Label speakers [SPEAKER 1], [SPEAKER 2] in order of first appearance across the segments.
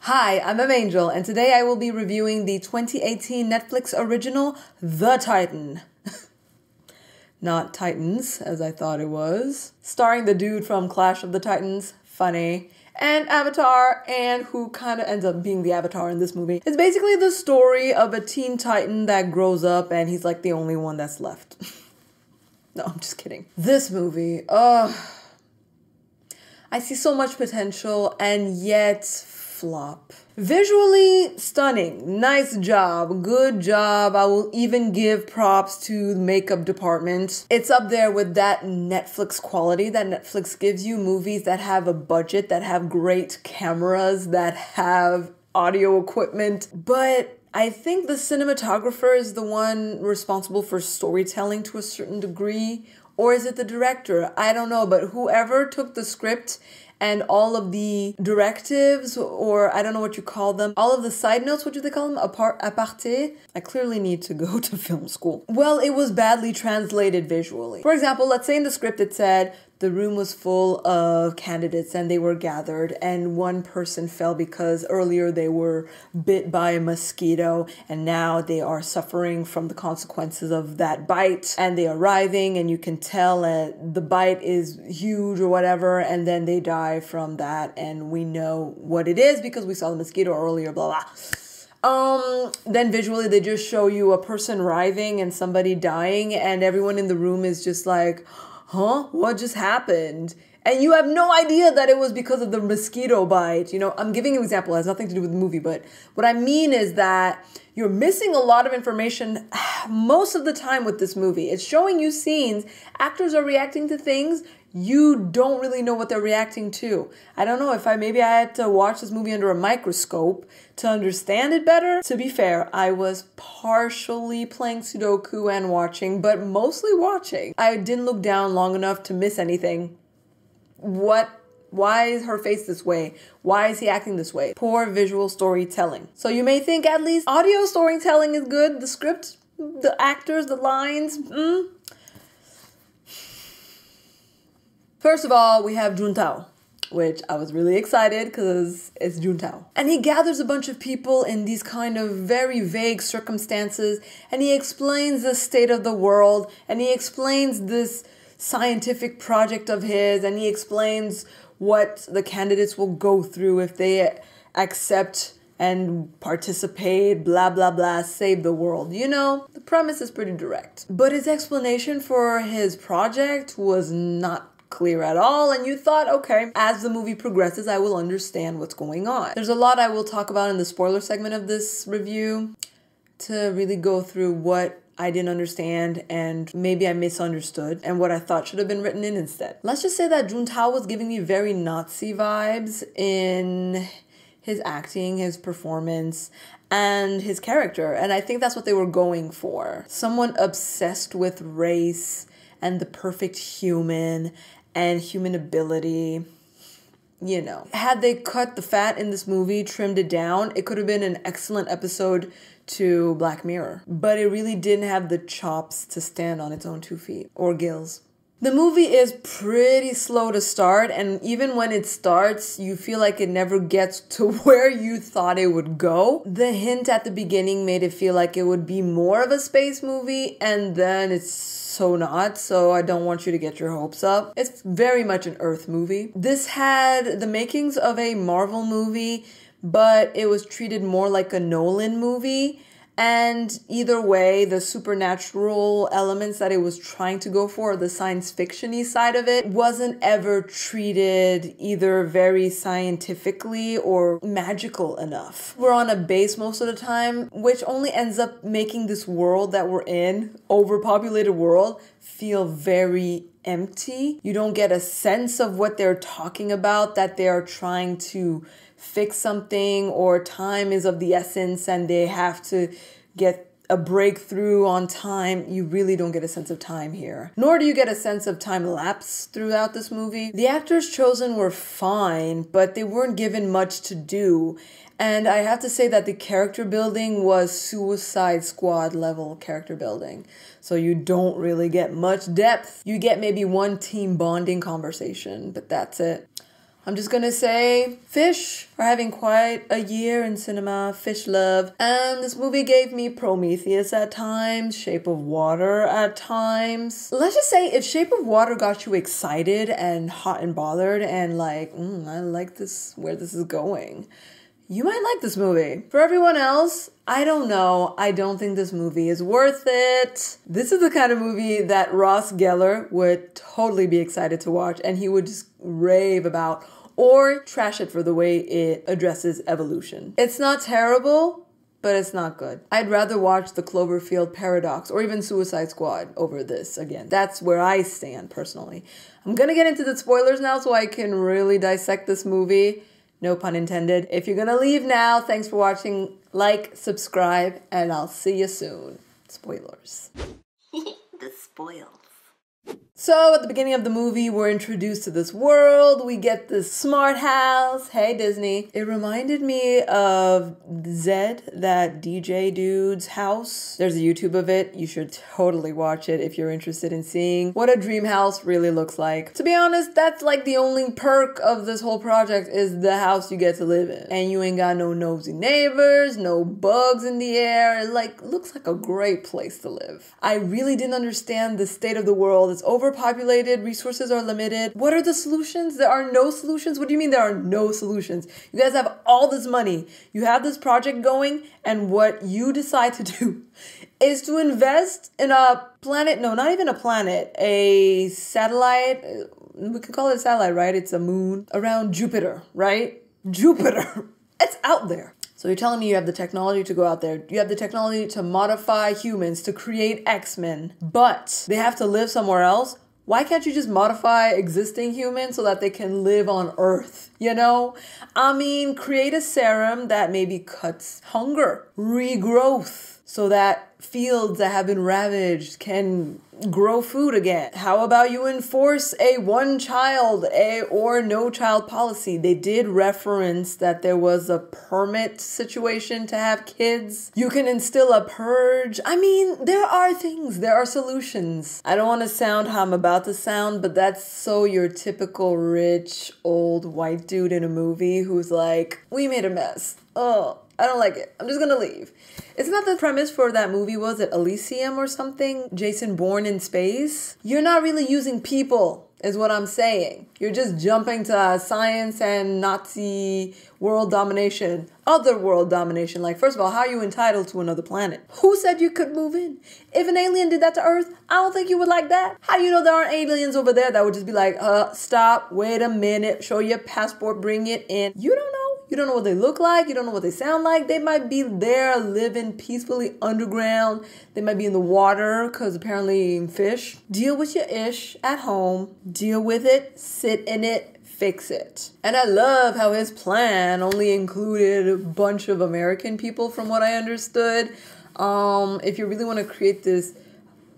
[SPEAKER 1] Hi, I'm Angel, and today I will be reviewing the 2018 Netflix original, The Titan. Not Titans, as I thought it was. Starring the dude from Clash of the Titans, funny, and Avatar, and who kind of ends up being the Avatar in this movie. It's basically the story of a teen Titan that grows up, and he's like the only one that's left. No, I'm just kidding. This movie, I see so much potential, and yet flop. Visually stunning, nice job, good job. I will even give props to the makeup department. It's up there with that Netflix quality that Netflix gives you, movies that have a budget, that have great cameras, that have audio equipment. But I think the cinematographer is the one responsible for storytelling to a certain degree. Or is it the director? I don't know, but whoever took the script and all of the directives, or I don't know what you call them, all of the side notes, what do they call them? Aparté? I clearly need to go to film school. Well, it was badly translated visually. For example, let's say in the script it said, the room was full of candidates and they were gathered and one person fell because earlier they were bit by a mosquito and now they are suffering from the consequences of that bite, and they are writhing and you can tell the bite is huge or whatever, and then they die from that, and we know what it is because we saw the mosquito earlier, blah blah. Then visually they just show you a person writhing and somebody dying and everyone in the room is just like, huh? What just happened? And you have no idea that it was because of the mosquito bite. You know, I'm giving an example. It has nothing to do with the movie, but what I mean is that you're missing a lot of information most of the time with this movie. It's showing you scenes. Actors are reacting to things. You don't really know what they're reacting to. I don't know if maybe I had to watch this movie under a microscope to understand it better. To be fair, I was partially playing Sudoku and watching, but mostly watching. I didn't look down long enough to miss anything. Why is her face this way? Why is he acting this way? Poor visual storytelling. So you may think at least audio storytelling is good. The script, the actors, the lines, First of all, we have Jun Tao, which I was really excited because it's Jun Tao. And he gathers a bunch of people in these kind of very vague circumstances, and he explains the state of the world, and he explains this scientific project of his, and he explains what the candidates will go through if they accept and participate, blah, blah, blah, save the world. You know, the premise is pretty direct. But his explanation for his project was not clear at all, and you thought, okay, as the movie progresses, I will understand what's going on. There's a lot I will talk about in the spoiler segment of this review to really go through what I didn't understand and maybe I misunderstood and what I thought should have been written in instead. Let's just say that Jun Tao was giving me very Nazi vibes in his acting, his performance, and his character, and I think that's what they were going for. Someone obsessed with race and the perfect human and human ability, you know. Had they cut the fat in this movie, trimmed it down, it could have been an excellent episode to Black Mirror. But it really didn't have the chops to stand on its own 2 feet, or gills. The movie is pretty slow to start, and even when it starts, you feel like it never gets to where you thought it would go. The hint at the beginning made it feel like it would be more of a space movie, and then it's so not, so I don't want you to get your hopes up. It's very much an Earth movie. This had the makings of a Marvel movie, but it was treated more like a Nolan movie. And either way, the supernatural elements that it was trying to go for, the science fiction-y side of it, wasn't ever treated either very scientifically or magical enough. We're on a base most of the time, which only ends up making this world that we're in, overpopulated world, feel very empty. You don't get a sense of what they're talking about, that they are trying to fix something, or time is of the essence and they have to get a breakthrough on time. You really don't get a sense of time here. Nor do you get a sense of time lapse throughout this movie. The actors chosen were fine, but they weren't given much to do. And I have to say that the character building was Suicide Squad level character building. So you don't really get much depth. You get maybe one team bonding conversation, but that's it. I'm just gonna say fish are having quite a year in cinema, fish love. And this movie gave me Prometheus at times, Shape of Water at times. Let's just say if Shape of Water got you excited and hot and bothered and like, I like this, where this is going, you might like this movie. For everyone else, I don't know. I don't think this movie is worth it. This is the kind of movie that Ross Geller would totally be excited to watch and he would just rave about or trash it for the way it addresses evolution. It's not terrible, but it's not good. I'd rather watch The Cloverfield Paradox or even Suicide Squad over this again. That's where I stand personally. I'm gonna get into the spoilers now so I can really dissect this movie. No pun intended. If you're gonna leave now, thanks for watching. Like, subscribe, and I'll see you soon. Spoilers. The spoils. So at the beginning of the movie, we're introduced to this world. We get this smart house. Hey, Disney. It reminded me of Zed, that DJ dude's house. There's a YouTube of it. You should totally watch it if you're interested in seeing what a dream house really looks like. To be honest, that's like the only perk of this whole project is the house you get to live in. And you ain't got no nosy neighbors, no bugs in the air. It like looks like a great place to live. I really didn't understand the state of the world. It's overpopulated, resources are limited. What are the solutions? There are no solutions? What do you mean there are no solutions? You guys have all this money. You have this project going, and what you decide to do is to invest in a planet, no, not even a planet, a satellite. We can call it a satellite, right? It's a moon around Jupiter, right? Jupiter. It's out there. So you're telling me you have the technology to go out there. You have the technology to modify humans, to create X-Men, but they have to live somewhere else. Why can't you just modify existing humans so that they can live on Earth? You know? I mean, create a serum that maybe cuts hunger, regrowth, so that fields that have been ravaged can grow food again. How about you enforce a one-child or no-child policy? They did reference that there was a permit situation to have kids. You can instill a purge. I mean, there are things, there are solutions. I don't want to sound how I'm about to sound, but that's so your typical rich, old white dude in a movie who's like, we made a mess. Oh, I don't like it. I'm just gonna leave. Isn't that the premise for that movie? Was it Elysium or something? Jason Bourne in space? You're not really using people, is what I'm saying. You're just jumping to science and Nazi world domination, other world domination. Like, first of all, how are you entitled to another planet? Who said you could move in? If an alien did that to Earth, I don't think you would like that. How do you know there aren't aliens over there that would just be like, stop, wait a minute, show your passport, bring it in. You don't know. You don't know what they look like. You don't know what they sound like. They might be there living peacefully underground. They might be in the water because apparently eating fish. Deal with your ish at home. Deal with it. Sit in it. Fix it. And I love how his plan only included a bunch of American people from what I understood. If you really want to create this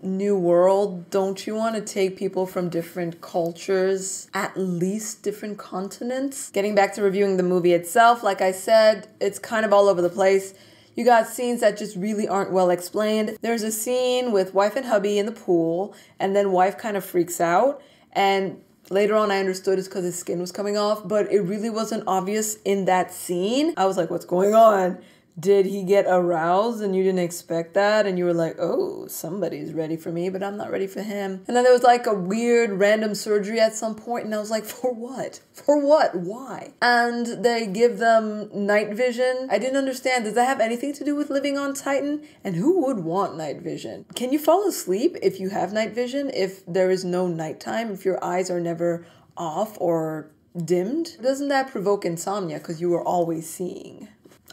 [SPEAKER 1] new world, don't you want to take people from different cultures, at least different continents? Getting back to reviewing the movie itself, like I said, it's kind of all over the place. You got scenes that just really aren't well explained. There's a scene with wife and hubby in the pool, and then wife kind of freaks out, and later on I understood it's because his skin was coming off, but it really wasn't obvious in that scene. I was like, what's going on? Did he get aroused and you didn't expect that? And you were like, oh, somebody's ready for me, but I'm not ready for him. And then there was like a weird random surgery at some point, and I was like, for what? For what? Why? And they give them night vision. I didn't understand. Does that have anything to do with living on Titan? And who would want night vision? Can you fall asleep if you have night vision? If there is no nighttime? If your eyes are never off or dimmed? Doesn't that provoke insomnia because you are always seeing?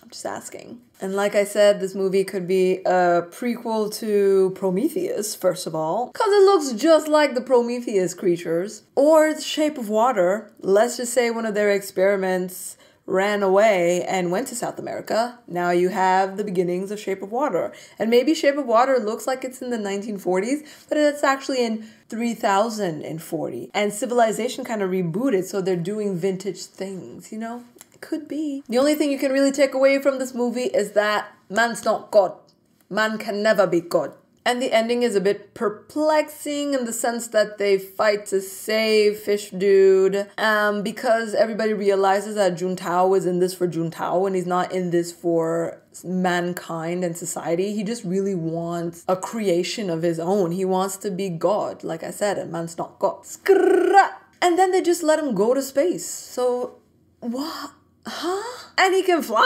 [SPEAKER 1] Just asking. And like I said, this movie could be a prequel to Prometheus, first of all, because it looks just like the Prometheus creatures. Or The Shape of Water. Let's just say one of their experiments ran away and went to South America. Now you have the beginnings of Shape of Water. And maybe Shape of Water looks like it's in the 1940s, but it's actually in 3040. And civilization kind of rebooted, so they're doing vintage things, you know? Could be. The only thing you can really take away from this movie is that man's not God. Man can never be God. And the ending is a bit perplexing in the sense that they fight to save Fish Dude because everybody realizes that Jun Tao is in this for Jun Tao and he's not in this for mankind and society. He just really wants a creation of his own. He wants to be God, like I said, and man's not God. And then they just let him go to space. So, what? Huh? And he can fly?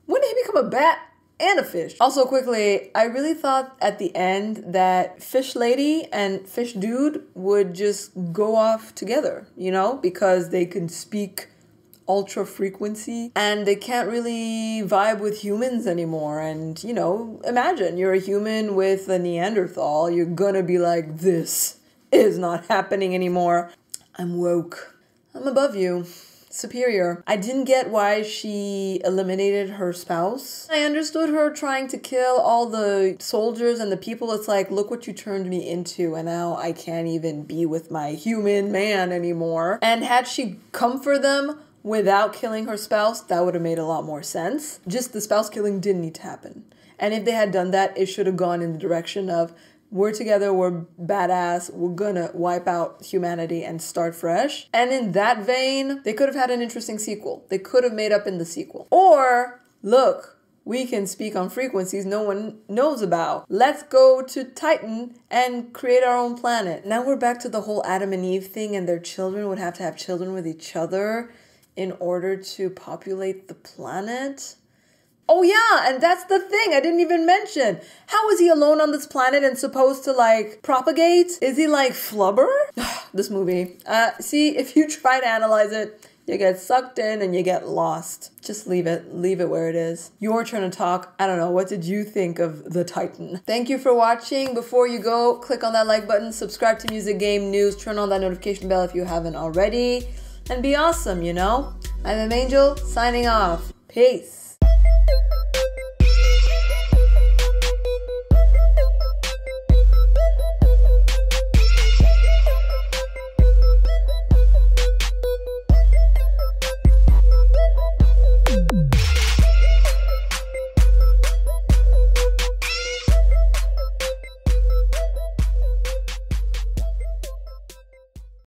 [SPEAKER 1] When did he become a bat? And a fish. Also quickly, I really thought at the end that Fish Lady and Fish Dude would just go off together, you know, because they can speak ultra frequency and they can't really vibe with humans anymore. And, you know, imagine you're a human with a Neanderthal, you're gonna be like, this is not happening anymore. I'm woke. I'm above you. Superior. I didn't get why she eliminated her spouse. I understood her trying to kill all the soldiers and the people. It's like, look what you turned me into, and now I can't even be with my human man anymore. And had she come for them without killing her spouse, that would have made a lot more sense. Just the spouse killing didn't need to happen. And if they had done that, it should have gone in the direction of, we're together, we're badass, we're gonna wipe out humanity and start fresh. And in that vein, they could have had an interesting sequel. They could have made up in the sequel. Or, look, we can speak on frequencies no one knows about. Let's go to Titan and create our own planet. Now we're back to the whole Adam and Eve thing, and their children would have to have children with each other in order to populate the planet. Oh yeah, and that's the thing I didn't even mention. How is he alone on this planet and supposed to like propagate? Is he like Flubber? This movie. See, if you try to analyze it, you get sucked in and you get lost. Just leave it where it is. Your turn to talk. I don't know, what did you think of the Titan? Thank you for watching. Before you go, click on that like button, subscribe to Music Game News, turn on that notification bell if you haven't already, and be awesome, you know? I'm Angel, signing off. Peace.